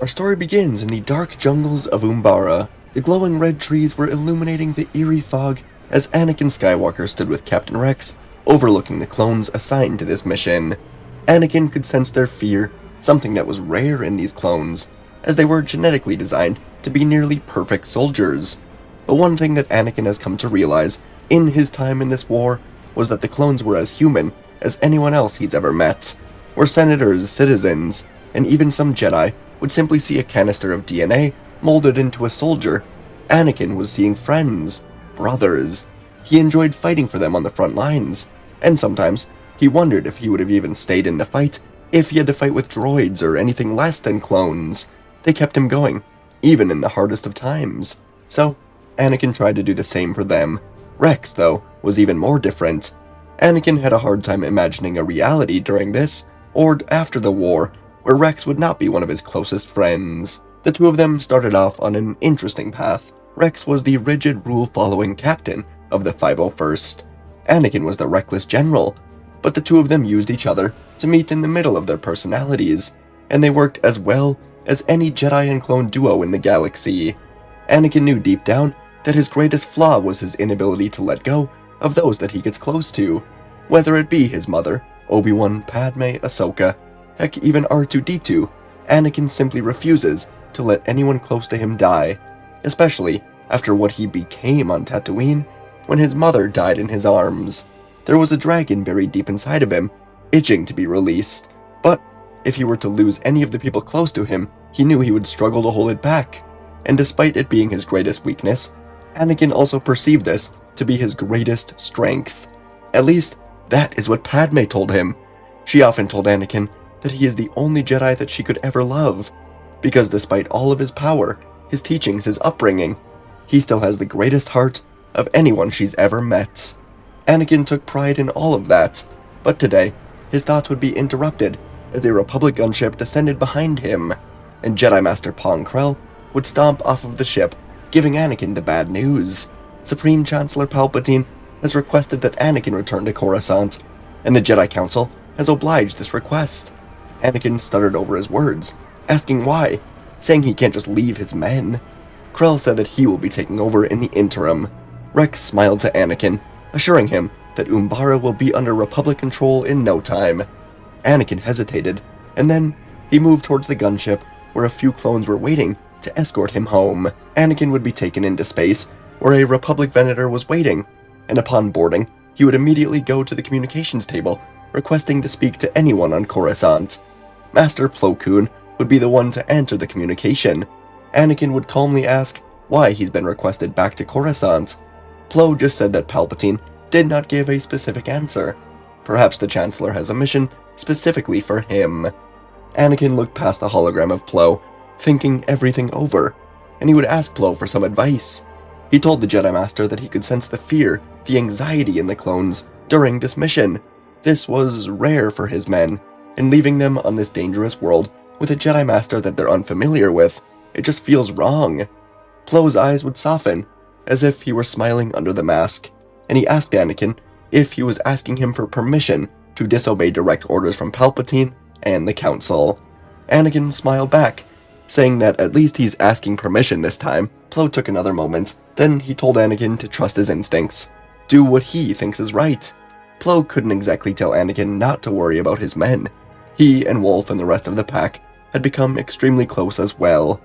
Our story begins in the dark jungles of Umbara. The glowing red trees were illuminating the eerie fog as Anakin Skywalker stood with Captain Rex, overlooking the clones assigned to this mission. Anakin could sense their fear, something that was rare in these clones, as they were genetically designed to be nearly perfect soldiers. But one thing that Anakin has come to realize in his time in this war was that the clones were as human as anyone else he's ever met. Were senators, citizens, and even some Jedi would simply see a canister of DNA molded into a soldier. Anakin was seeing friends, brothers. He enjoyed fighting for them on the front lines, and sometimes he wondered if he would have even stayed in the fight if he had to fight with droids or anything less than clones. They kept him going, even in the hardest of times. So, Anakin tried to do the same for them. Rex, though, was even more different. Anakin had a hard time imagining a reality during this, or after the war, where Rex would not be one of his closest friends. The two of them started off on an interesting path. Rex was the rigid, rule-following captain of the 501st. Anakin was the reckless general, but the two of them used each other to meet in the middle of their personalities, and they worked as well as any Jedi and clone duo in the galaxy. Anakin knew deep down that his greatest flaw was his inability to let go of those that he gets close to, whether it be his mother, Obi-Wan, Padme, Ahsoka, heck, even R2-D2. Anakin simply refuses to let anyone close to him die, especially after what he became on Tatooine when his mother died in his arms. There was a dragon buried deep inside of him, itching to be released, but if he were to lose any of the people close to him, he knew he would struggle to hold it back. And despite it being his greatest weakness, Anakin also perceived this to be his greatest strength. At least, that is what Padme told him. She often told Anakin that he is the only Jedi that she could ever love, because despite all of his power, his teachings, his upbringing, he still has the greatest heart of anyone she's ever met. Anakin took pride in all of that, but today, his thoughts would be interrupted as a Republic gunship descended behind him, and Jedi Master Pong Krell would stomp off of the ship, giving Anakin the bad news. Supreme Chancellor Palpatine has requested that Anakin return to Coruscant, and the Jedi Council has obliged this request. Anakin stuttered over his words, asking why, saying he can't just leave his men. Krell said that he will be taking over in the interim. Rex smiled to Anakin, assuring him that Umbara will be under Republic control in no time. Anakin hesitated, and then he moved towards the gunship, where a few clones were waiting to escort him home. Anakin would be taken into space, where a Republic Venator was waiting, and upon boarding, he would immediately go to the communications table, requesting to speak to anyone on Coruscant. Master Plo Koon would be the one to answer the communication. Anakin would calmly ask why he's been requested back to Coruscant. Plo just said that Palpatine did not give a specific answer. Perhaps the Chancellor has a mission specifically for him. Anakin looked past the hologram of Plo, thinking everything over, and he would ask Plo for some advice. He told the Jedi Master that he could sense the fear, the anxiety in the clones during this mission. This was rare for his men, and leaving them on this dangerous world with a Jedi Master that they're unfamiliar with, it just feels wrong. Plo's eyes would soften, as if he were smiling under the mask, and he asked Anakin if he was asking him for permission to disobey direct orders from Palpatine and the Council. Anakin smiled back, saying that at least he's asking permission this time. Plo took another moment, then he told Anakin to trust his instincts, do what he thinks is right. Plo couldn't exactly tell Anakin not to worry about his men. He and Wolf and the rest of the pack had become extremely close as well.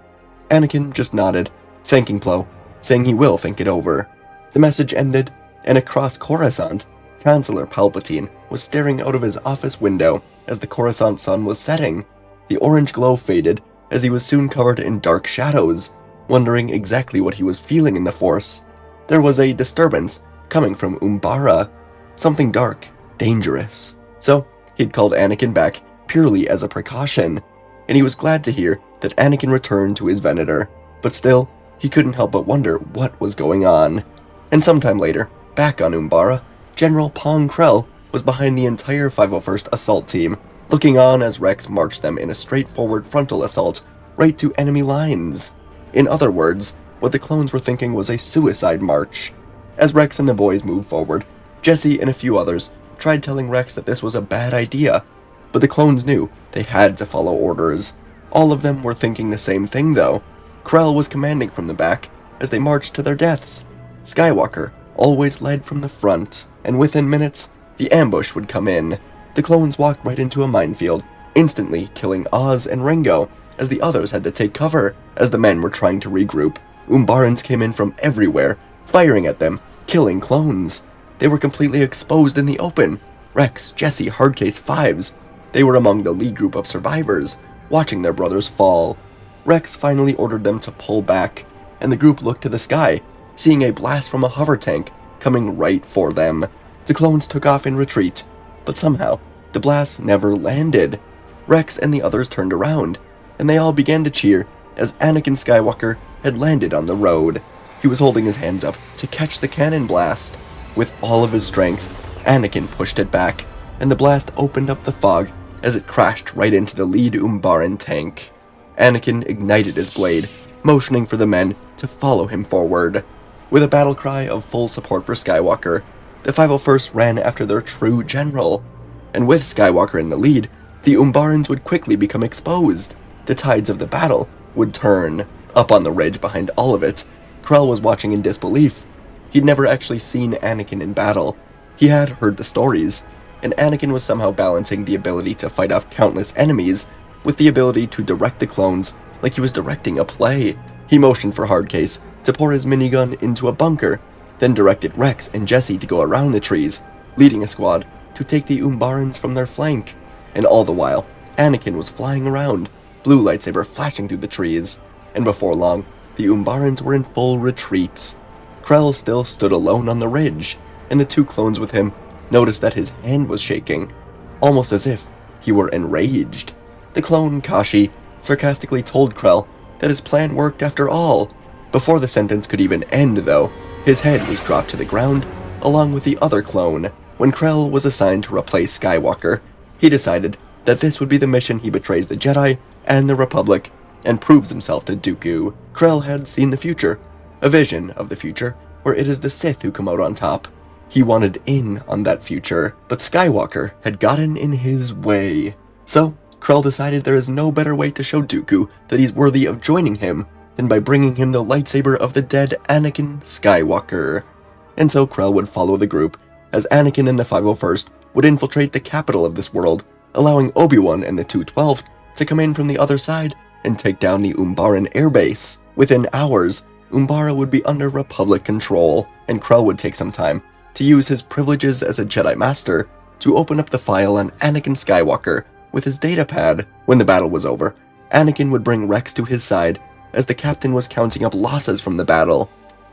Anakin just nodded, thanking Plo, saying he will think it over. The message ended, and across Coruscant, Chancellor Palpatine was staring out of his office window as the Coruscant sun was setting. The orange glow faded as he was soon covered in dark shadows, wondering exactly what he was feeling in the Force. There was a disturbance coming from Umbara, something dark, dangerous. So he'd called Anakin back purely as a precaution, and he was glad to hear that Anakin returned to his Venator, but still, he couldn't help but wonder what was going on. And sometime later, back on Umbara, General Pong Krell was behind the entire 501st assault team, looking on as Rex marched them in a straightforward frontal assault right to enemy lines. In other words, what the clones were thinking was a suicide march. As Rex and the boys moved forward, Jesse and a few others tried telling Rex that this was a bad idea, but the clones knew they had to follow orders. All of them were thinking the same thing though. Krell was commanding from the back as they marched to their deaths. Skywalker always led from the front, and within minutes, the ambush would come in. The clones walked right into a minefield, instantly killing Oz and Ringo, as the others had to take cover as the men were trying to regroup. Umbarans came in from everywhere, firing at them, killing clones. They were completely exposed in the open. Rex, Jesse, Hardcase, Fives. They were among the lead group of survivors, watching their brothers fall. Rex finally ordered them to pull back, and the group looked to the sky, seeing a blast from a hover tank coming right for them. The clones took off in retreat, but somehow, the blast never landed. Rex and the others turned around, and they all began to cheer as Anakin Skywalker had landed on the road. He was holding his hands up to catch the cannon blast. With all of his strength, Anakin pushed it back, and the blast opened up the fog as it crashed right into the lead Umbaran tank. Anakin ignited his blade, motioning for the men to follow him forward. With a battle cry of full support for Skywalker, the 501st ran after their true general. And with Skywalker in the lead, the Umbarans would quickly become exposed. The tides of the battle would turn. Up on the ridge behind all of it, Krell was watching in disbelief. He'd never actually seen Anakin in battle. He had heard the stories, and Anakin was somehow balancing the ability to fight off countless enemies with the ability to direct the clones like he was directing a play. He motioned for Hardcase to pour his minigun into a bunker, then directed Rex and Jesse to go around the trees, leading a squad to take the Umbarans from their flank. And all the while, Anakin was flying around, blue lightsaber flashing through the trees, and before long, the Umbarans were in full retreat. Krell still stood alone on the ridge, and the two clones with him noticed that his hand was shaking, almost as if he were enraged. The clone, Kashi, sarcastically told Krell that his plan worked after all. Before the sentence could even end, though, his head was dropped to the ground, along with the other clone. When Krell was assigned to replace Skywalker, he decided that this would be the mission he betrays the Jedi and the Republic, and proves himself to Dooku. Krell had seen the future, a vision of the future where it is the Sith who come out on top. He wanted in on that future, but Skywalker had gotten in his way. So, Krell decided there is no better way to show Dooku that he's worthy of joining him than by bringing him the lightsaber of the dead Anakin Skywalker. And so Krell would follow the group, as Anakin and the 501st would infiltrate the capital of this world, allowing Obi-Wan and the 212th to come in from the other side and take down the Umbaran airbase. Within hours, Umbara would be under Republic control, and Krell would take some time to use his privileges as a Jedi Master to open up the file on Anakin Skywalker with his datapad. When the battle was over, Anakin would bring Rex to his side as the captain was counting up losses from the battle.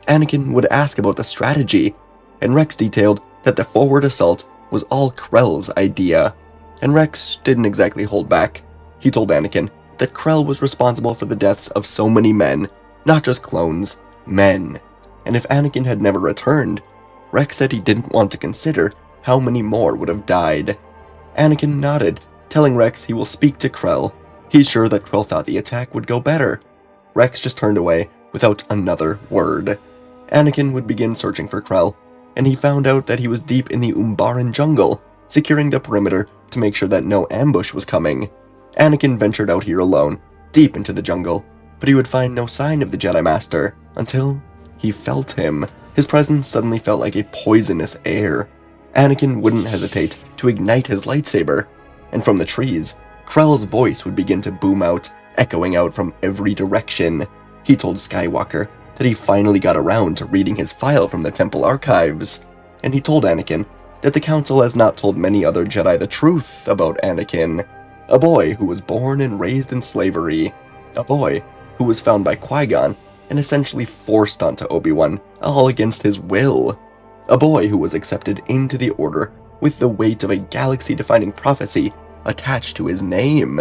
Anakin would ask about the strategy, and Rex detailed that the forward assault was all Krell's idea. And Rex didn't exactly hold back. He told Anakin that Krell was responsible for the deaths of so many men, not just clones, men. And if Anakin had never returned, Rex said he didn't want to consider how many more would have died. Anakin nodded, telling Rex he will speak to Krell. He's sure that Krell thought the attack would go better. Rex just turned away without another word. Anakin would begin searching for Krell, and he found out that he was deep in the Umbaran jungle, securing the perimeter to make sure that no ambush was coming. Anakin ventured out here alone, deep into the jungle, but he would find no sign of the Jedi Master until he felt him. His presence suddenly felt like a poisonous air. Anakin wouldn't hesitate to ignite his lightsaber, and from the trees, Krell's voice would begin to boom out, echoing out from every direction. He told Skywalker that he finally got around to reading his file from the Temple archives, and he told Anakin that the Council has not told many other Jedi the truth about Anakin, a boy who was born and raised in slavery, a boy who was found by Qui-Gon and essentially forced onto Obi-Wan, all against his will, a boy who was accepted into the Order with the weight of a galaxy-defining prophecy attached to his name.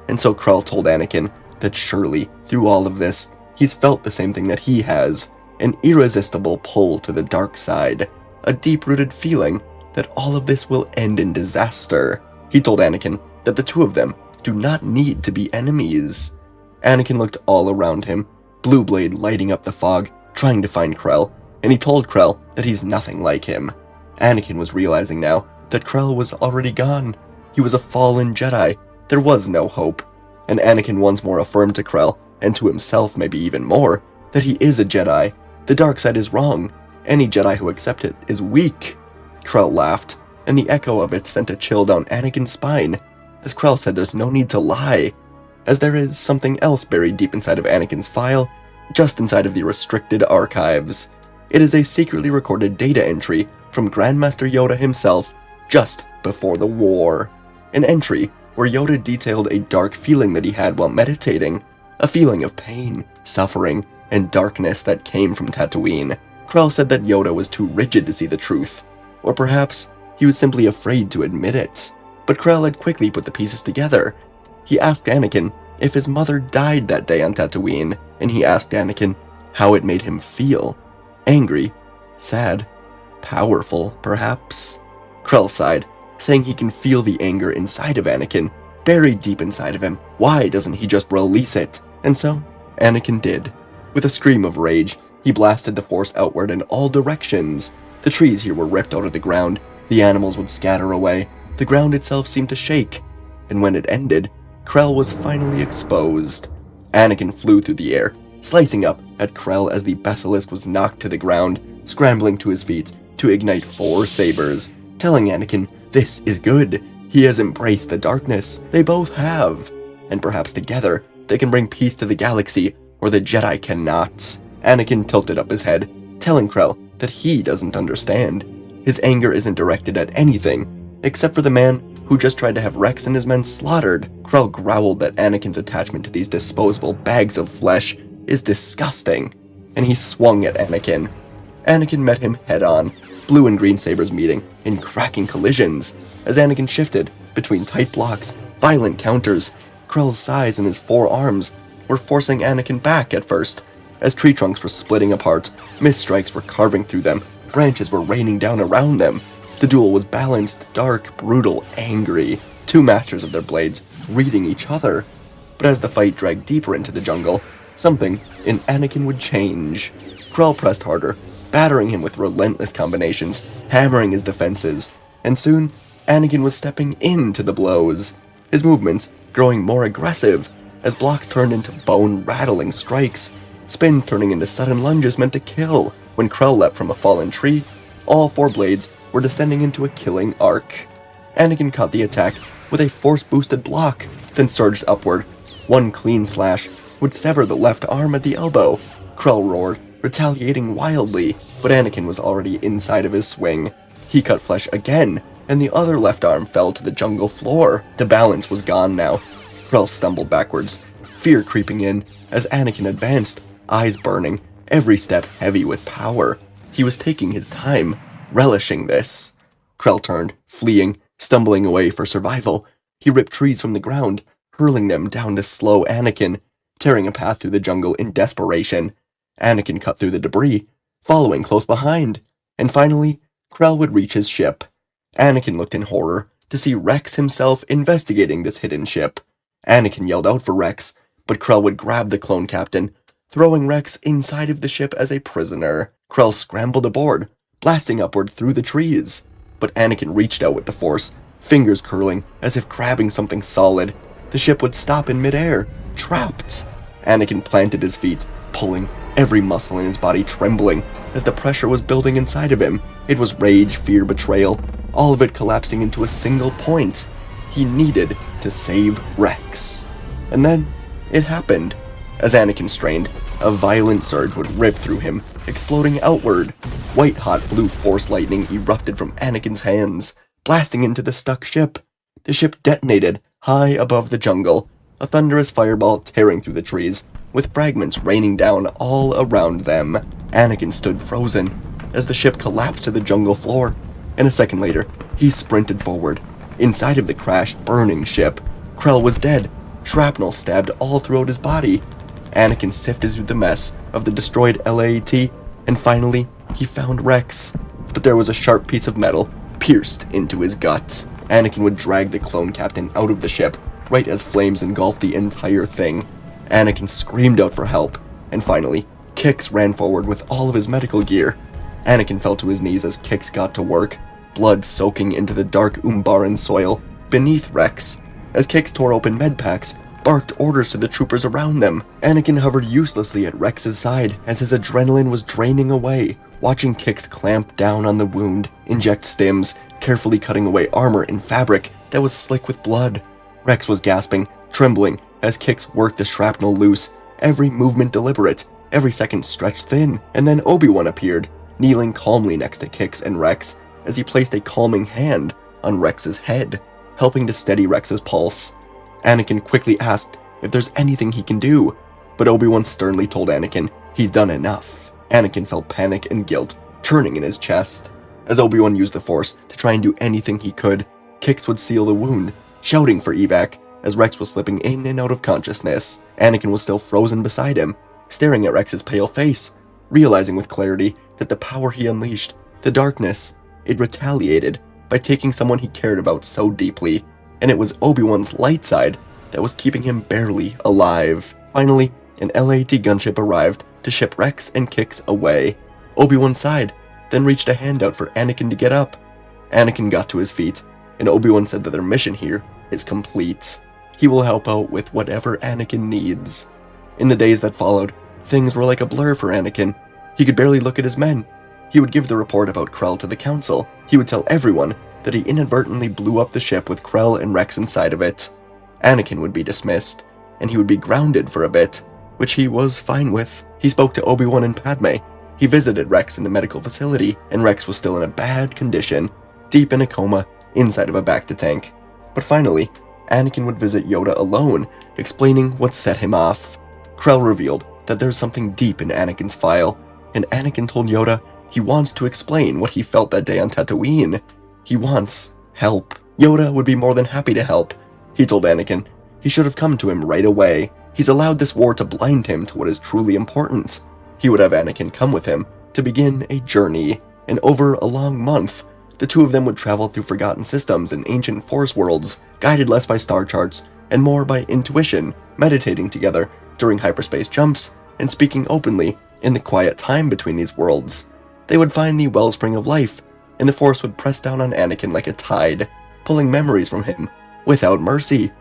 And so Krell told Anakin that surely, through all of this, he's felt the same thing that he has, an irresistible pull to the dark side, a deep-rooted feeling that all of this will end in disaster. He told Anakin that the two of them do not need to be enemies. Anakin looked all around him, Blue Blade lighting up the fog, trying to find Krell, and he told Krell that he's nothing like him. Anakin was realizing now that Krell was already gone. He was a fallen Jedi. There was no hope. and Anakin once more affirmed to Krell, and to himself maybe even more, that he is a Jedi. The dark side is wrong. Any Jedi who accepts it is weak. Krell laughed, and the echo of it sent a chill down Anakin's spine, as Krell said there's no need to lie, as there is something else buried deep inside of Anakin's file, just inside of the restricted archives. It is a secretly recorded data entry from Grandmaster Yoda himself just before the war. An entry where Yoda detailed a dark feeling that he had while meditating, a feeling of pain, suffering, and darkness that came from Tatooine. Krell said that Yoda was too rigid to see the truth, or perhaps he was simply afraid to admit it. But Krell had quickly put the pieces together. He asked Anakin if his mother died that day on Tatooine, and he asked Anakin how it made him feel. Angry, sad, powerful, perhaps? Krell sighed, saying he can feel the anger inside of Anakin, buried deep inside of him. Why doesn't he just release it? And so, Anakin did. With a scream of rage, he blasted the Force outward in all directions. The trees here were ripped out of the ground, the animals would scatter away, the ground itself seemed to shake, and when it ended, Krell was finally exposed. Anakin flew through the air, slicing up at Krell as the basilisk was knocked to the ground, scrambling to his feet to ignite 4 sabers, telling Anakin this is good. He has embraced the darkness. They both have. And perhaps together, they can bring peace to the galaxy where the Jedi cannot. Anakin tilted up his head, telling Krell that he doesn't understand. His anger isn't directed at anything, except for the man who just tried to have Rex and his men slaughtered. Krell growled that Anakin's attachment to these disposable bags of flesh is disgusting, and he swung at Anakin. Anakin met him head-on, blue and green sabers meeting in cracking collisions. As Anakin shifted between tight blocks, violent counters, Krell's size and his 4 arms were forcing Anakin back at first. As tree trunks were splitting apart, mist strikes were carving through them, branches were raining down around them. The duel was balanced, dark, brutal, angry, 2 masters of their blades reading each other. But as the fight dragged deeper into the jungle, something in Anakin would change. Krell pressed harder, battering him with relentless combinations, hammering his defenses, and soon Anakin was stepping into the blows, his movements growing more aggressive as blocks turned into bone-rattling strikes, spins turning into sudden lunges meant to kill. When Krell leapt from a fallen tree, all 4 blades were descending into a killing arc. Anakin caught the attack with a force-boosted block, then surged upward. 1 clean slash would sever the left arm at the elbow. Krell roared, retaliating wildly, but Anakin was already inside of his swing. He cut flesh again, and the other left arm fell to the jungle floor. The balance was gone now. Krell stumbled backwards, fear creeping in as Anakin advanced, eyes burning, every step heavy with power. He was taking his time, relishing this. Krell turned, fleeing, stumbling away for survival. He ripped trees from the ground, hurling them down to slow Anakin, tearing a path through the jungle in desperation. Anakin cut through the debris, following close behind, and finally, Krell would reach his ship. Anakin looked in horror to see Rex himself investigating this hidden ship. Anakin yelled out for Rex, but Krell would grab the clone captain, throwing Rex inside of the ship as a prisoner. Krell scrambled aboard, blasting upward through the trees, but Anakin reached out with the Force, fingers curling as if grabbing something solid. The ship would stop in midair, trapped. Anakin planted his feet, pulling, every muscle in his body trembling as the pressure was building inside of him. It was rage, fear, betrayal, all of it collapsing into a single point. He needed to save Rex. And then, it happened. As Anakin strained, a violent surge would rip through him, exploding outward. White-hot blue Force lightning erupted from Anakin's hands, blasting into the stuck ship. The ship detonated high above the jungle, a thunderous fireball tearing through the trees, with fragments raining down all around them. Anakin stood frozen as the ship collapsed to the jungle floor, and a second later, he sprinted forward. Inside of the crashed, burning ship, Krell was dead, shrapnel stabbed all throughout his body. Anakin sifted through the mess of the destroyed LAAT, and finally, he found Rex. But there was a sharp piece of metal pierced into his gut. Anakin would drag the clone captain out of the ship, right as flames engulfed the entire thing. Anakin screamed out for help, and finally, Kix ran forward with all of his medical gear. Anakin fell to his knees as Kix got to work, blood soaking into the dark Umbaran soil beneath Rex. As Kix tore open med packs, barked orders to the troopers around them. Anakin hovered uselessly at Rex's side as his adrenaline was draining away, watching Kix clamp down on the wound, inject stims, carefully cutting away armor and fabric that was slick with blood. Rex was gasping, trembling, as Kix worked the shrapnel loose, every movement deliberate, every second stretched thin, and then Obi-Wan appeared, kneeling calmly next to Kix and Rex as he placed a calming hand on Rex's head, helping to steady Rex's pulse. Anakin quickly asked if there's anything he can do, but Obi-Wan sternly told Anakin he's done enough. Anakin felt panic and guilt churning in his chest. As Obi-Wan used the Force to try and do anything he could, Kix would seal the wound, shouting for evac as Rex was slipping in and out of consciousness. Anakin was still frozen beside him, staring at Rex's pale face, realizing with clarity that the power he unleashed, the darkness, it retaliated by taking someone he cared about so deeply, and it was Obi-Wan's light side that was keeping him barely alive. Finally, an LAT gunship arrived to ship Rex and Kix away. Obi-Wan sighed, then reached a hand out for Anakin to get up. Anakin got to his feet, and Obi-Wan said that their mission here is complete. He will help out with whatever Anakin needs. In the days that followed, things were like a blur for Anakin. He could barely look at his men. He would give the report about Krell to the Council. He would tell everyone that he inadvertently blew up the ship with Krell and Rex inside of it. Anakin would be dismissed, and he would be grounded for a bit, which he was fine with. He spoke to Obi-Wan and Padme. He visited Rex in the medical facility, and Rex was still in a bad condition, deep in a coma, inside of a bacta-tank. But finally, Anakin would visit Yoda alone, explaining what set him off. Krell revealed that there's something deep in Anakin's file, and Anakin told Yoda he wants to explain what he felt that day on Tatooine. He wants help. Yoda would be more than happy to help. He told Anakin he should have come to him right away. He's allowed this war to blind him to what is truly important. He would have Anakin come with him to begin a journey, and over a long month, the two of them would travel through forgotten systems and ancient Force worlds, guided less by star charts and more by intuition, meditating together during hyperspace jumps and speaking openly in the quiet time between these worlds. They would find the wellspring of life, and the Force would press down on Anakin like a tide, pulling memories from him without mercy.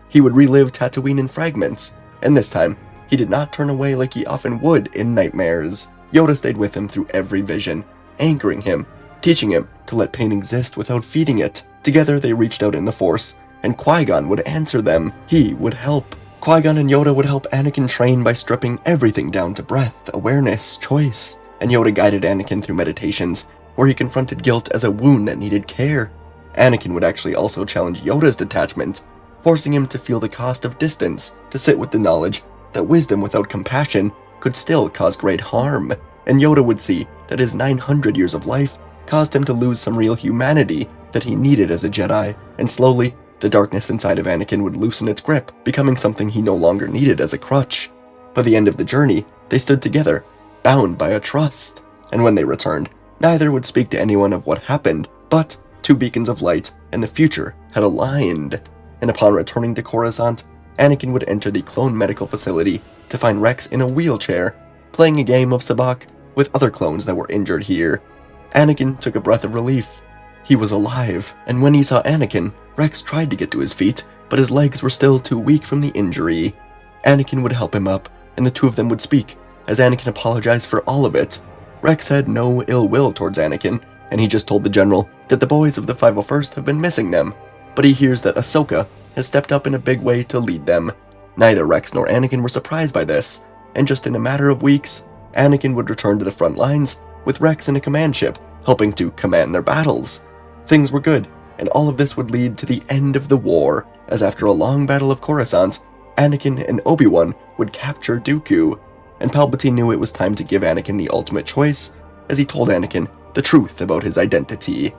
He would relive Tatooine in fragments, and this time, he did not turn away like he often would in nightmares. Yoda stayed with him through every vision, anchoring him, teaching him to let pain exist without feeding it. Together they reached out in the Force, and Qui-Gon would answer them. He would help. Qui-Gon and Yoda would help Anakin train by stripping everything down to breath, awareness, choice. And Yoda guided Anakin through meditations, where he confronted guilt as a wound that needed care. Anakin would actually also challenge Yoda's detachment, forcing him to feel the cost of distance, to sit with the knowledge that wisdom without compassion could still cause great harm. And Yoda would see that his 900 years of life caused him to lose some real humanity that he needed as a Jedi, and slowly, the darkness inside of Anakin would loosen its grip, becoming something he no longer needed as a crutch. By the end of the journey, they stood together, bound by a trust, and when they returned, neither would speak to anyone of what happened, but two beacons of light and the future had aligned. And upon returning to Coruscant, Anakin would enter the clone medical facility to find Rex in a wheelchair, playing a game of sabacc with other clones that were injured here. Anakin took a breath of relief. He was alive, and when he saw Anakin, Rex tried to get to his feet, but his legs were still too weak from the injury. Anakin would help him up, and the two of them would speak, as Anakin apologized for all of it. Rex had no ill will towards Anakin, and he just told the general that the boys of the 501st have been missing them, but he hears that Ahsoka has stepped up in a big way to lead them. Neither Rex nor Anakin were surprised by this, and just in a matter of weeks, Anakin would return to the front lines, with Rex in a command ship, helping to command their battles. Things were good, and all of this would lead to the end of the war, as after a long battle of Coruscant, Anakin and Obi-Wan would capture Dooku, and Palpatine knew it was time to give Anakin the ultimate choice, as he told Anakin the truth about his identity.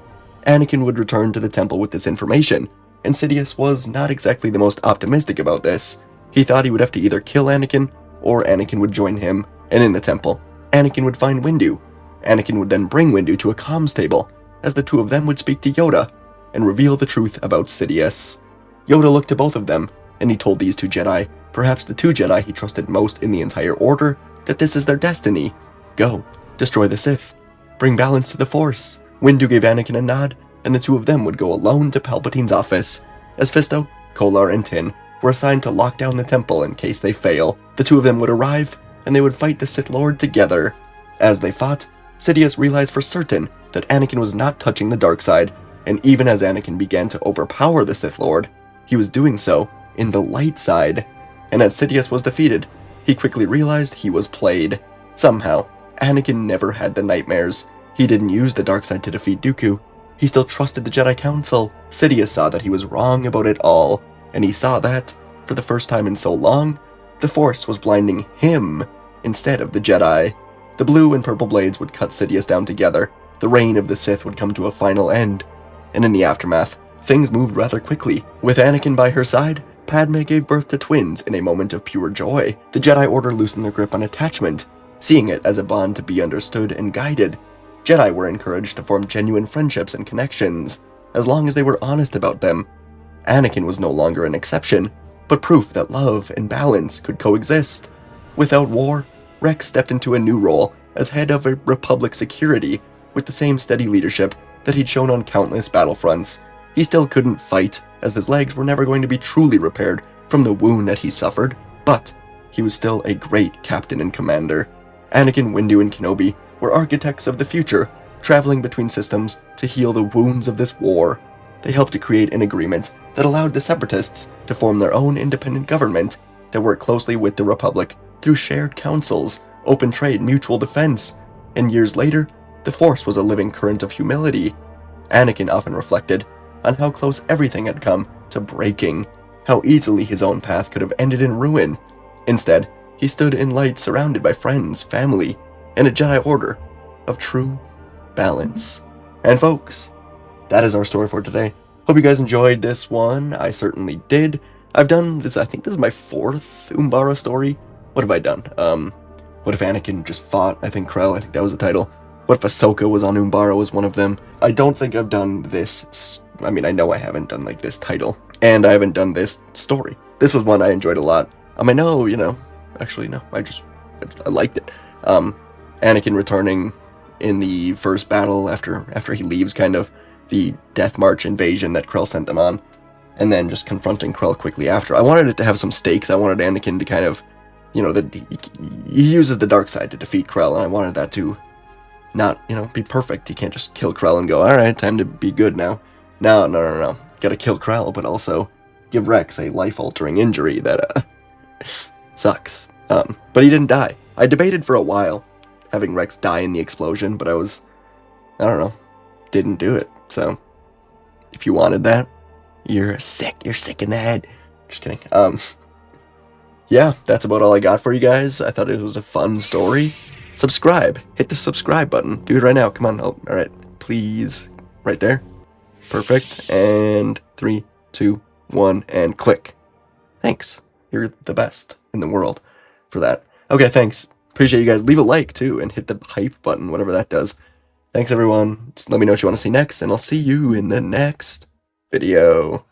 Anakin would return to the temple with this information, and Sidious was not exactly the most optimistic about this. He thought he would have to either kill Anakin, or Anakin would join him, and in the temple, Anakin would find Windu. Anakin would then bring Windu to a comms table, as the two of them would speak to Yoda, and reveal the truth about Sidious. Yoda looked to both of them, and he told these two Jedi, perhaps the two Jedi he trusted most in the entire Order, that this is their destiny. Go, destroy the Sith. Bring balance to the Force. Windu gave Anakin a nod, and the two of them would go alone to Palpatine's office, as Fisto, Kolar, and Tin were assigned to lock down the temple in case they fail. The two of them would arrive, and they would fight the Sith Lord together. As they fought, Sidious realized for certain that Anakin was not touching the dark side, and even as Anakin began to overpower the Sith Lord, he was doing so in the light side. And as Sidious was defeated, he quickly realized he was played. Somehow, Anakin never had the nightmares. He didn't use the dark side to defeat Dooku. He still trusted the Jedi Council. Sidious saw that he was wrong about it all, and he saw that, for the first time in so long, the Force was blinding him instead of the Jedi. The blue and purple blades would cut Sidious down together. The reign of the Sith would come to a final end. And in the aftermath, things moved rather quickly. With Anakin by her side, Padme gave birth to twins in a moment of pure joy. The Jedi Order loosened their grip on attachment, seeing it as a bond to be understood and guided. Jedi were encouraged to form genuine friendships and connections, as long as they were honest about them. Anakin was no longer an exception, but proof that love and balance could coexist. Without war, Rex stepped into a new role as head of a Republic security, with the same steady leadership that he'd shown on countless battlefronts. He still couldn't fight, as his legs were never going to be truly repaired from the wound that he suffered, but he was still a great captain and commander. Anakin, Windu, and Kenobi were architects of the future, traveling between systems to heal the wounds of this war. They helped to create an agreement that allowed the Separatists to form their own independent government that worked closely with the Republic through shared councils, open trade, mutual defense, and years later, the Force was a living current of humility. Anakin often reflected on how close everything had come to breaking, how easily his own path could have ended in ruin. Instead, he stood in light surrounded by friends, family, and a Jedi Order of true balance. And folks, that is our story for today. Hope you guys enjoyed this one. I certainly did. I've done this, I think this is my 4th Umbara story. What have I done? What if Anakin just fought, I think Krell, I think that was the title. What if Ahsoka was on Umbara was one of them? I don't think I've done this, I know I haven't done like this title, and I haven't done this story. This was one I enjoyed a lot. I know, actually no, I liked it. Anakin returning in the first battle after he leaves kind of the Death March invasion that Krell sent them on, and then just confronting Krell quickly after. I wanted it to have some stakes. I wanted Anakin to kind of, that he uses the dark side to defeat Krell, and I wanted that to not, be perfect. He can't just kill Krell and go, alright, time to be good now. No. Gotta kill Krell, but also give Rex a life-altering injury that, sucks. But he didn't die. I debated for a while having Rex die in the explosion, but didn't do it. So, if you wanted that, you're sick in the head. Just kidding. Yeah, that's about all I got for you guys. I thought it was a fun story. Subscribe. Hit the subscribe button. Do it right now. Come on. Oh, alright. Please. Right there. Perfect. And 3, 2, 1, and click. Thanks. You're the best in the world for that. Okay, thanks. Appreciate you guys. Leave a like, too, and hit the hype button, whatever that does. Thanks, everyone. Just let me know what you want to see next, and I'll see you in the next video.